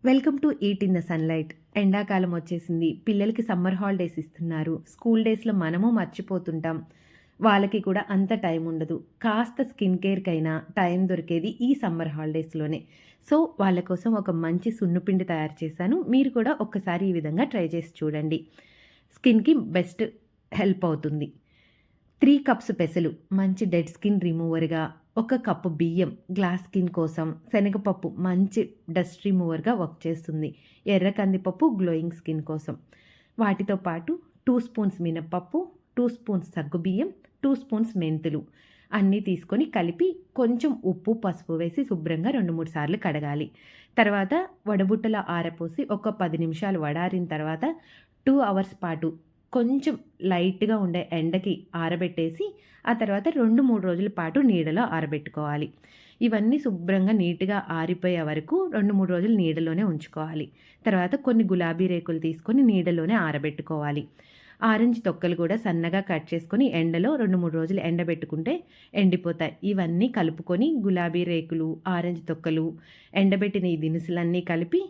Welcome to eat in the sunlight. ఎండాకాలం వచ్చేసింది. పిల్లలకి సమ్మర్ హాలిడేస్ ఇస్తున్నారు. స్కూల్ డేస్‌లో మనము మర్చిపోతుంటాం. వాళ్ళకి కూడా అంత టైం ఉండదు. కాస్త స్కిన్ కేర్‌కైనా టైం దొరికేది ఈ సమ్మర్ హాలిడేస్‌లోనే. సో, వాళ్ళ కోసం ఒక మంచి సున్నుపిండి తయారు చేశాను. మీరు కూడా ఒక్కసారి ఈ విధంగా ట్రై చేసి చూడండి. స్కిన్‌కి బెస్ట్ హెల్ప్ అవుతుంది. 3 కప్స్ పెసలు మంచి డెడ్ స్కిన్ రిమూవర్‌గా, ఒక కప్పు బియ్యం గ్లాస్ స్కిన్ కోసం, శనగపప్పు మంచి డస్ట్ రిమూవర్‌గా వర్క్ చేస్తుంది. ఎర్ర కందిపప్పు గ్లోయింగ్ స్కిన్ కోసం. వాటితో పాటు 2 స్పూన్స్ మినపప్పు, 2 స్పూన్స్ సగ్గుబియ్యం, 2 స్పూన్స్ మెంతులు అన్నీ తీసుకొని కలిపి కొంచెం ఉప్పు, పసుపు వేసి శుభ్రంగా 2, 3 సార్లు కడగాలి. తర్వాత వడబుట్టలో ఆరపోసి ఒక 10 నిమిషాలు వడారిన తర్వాత 2 అవర్స్ పాటు కొంచెం లైట్‌గా ఉండే ఎండకి ఆరబెట్టేసి, ఆ తర్వాత 2, 3 రోజుల పాటు నీడలో ఆరబెట్టుకోవాలి. ఇవన్నీ శుభ్రంగా నీట్‌గా ఆరిపోయే వరకు 2, 3 రోజులు నీడలోనే ఉంచుకోవాలి. తర్వాత కొన్ని గులాబీ రేకులు తీసుకొని నీడలోనే ఆరబెట్టుకోవాలి. ఆరెంజ్ తొక్కలు కూడా సన్నగా కట్ చేసుకొని ఎండలో 2, 3 రోజులు ఎండబెట్టుకుంటే ఎండిపోతాయి. ఇవన్నీ కలుపుకొని గులాబీ రేకులు, ఆరెంజ్ తొక్కలు, ఎండబెట్టిన ఈ దినుసులన్నీ కలిపి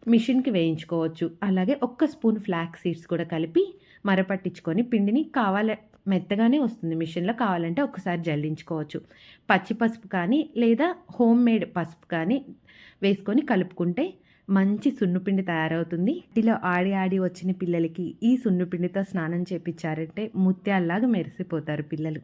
మిషన్‌కి వేయించుకోవచ్చు. అలాగే ఒక్క స్పూన్ ఫ్లాక్స్ సీడ్స్ కూడా కలిపి మరపట్టించుకొని పిండిని మెత్తగానే వస్తుంది మిషన్‌లో. కావాలంటే ఒక్కసారి జల్లించుకోవచ్చు. పచ్చి పసుపు కానీ లేదా హోమ్ మేడ్ పసుపు కానీ వేసుకొని కలుపుకుంటే మంచి సున్నుపిండి తయారవుతుంది. ఇలా ఆడి ఆడి వచ్చిన పిల్లలకి ఈ సున్నుపిండితో స్నానం చేపిచ్చారంటే ముత్యాల్లాగా మెరిసిపోతారు పిల్లలు.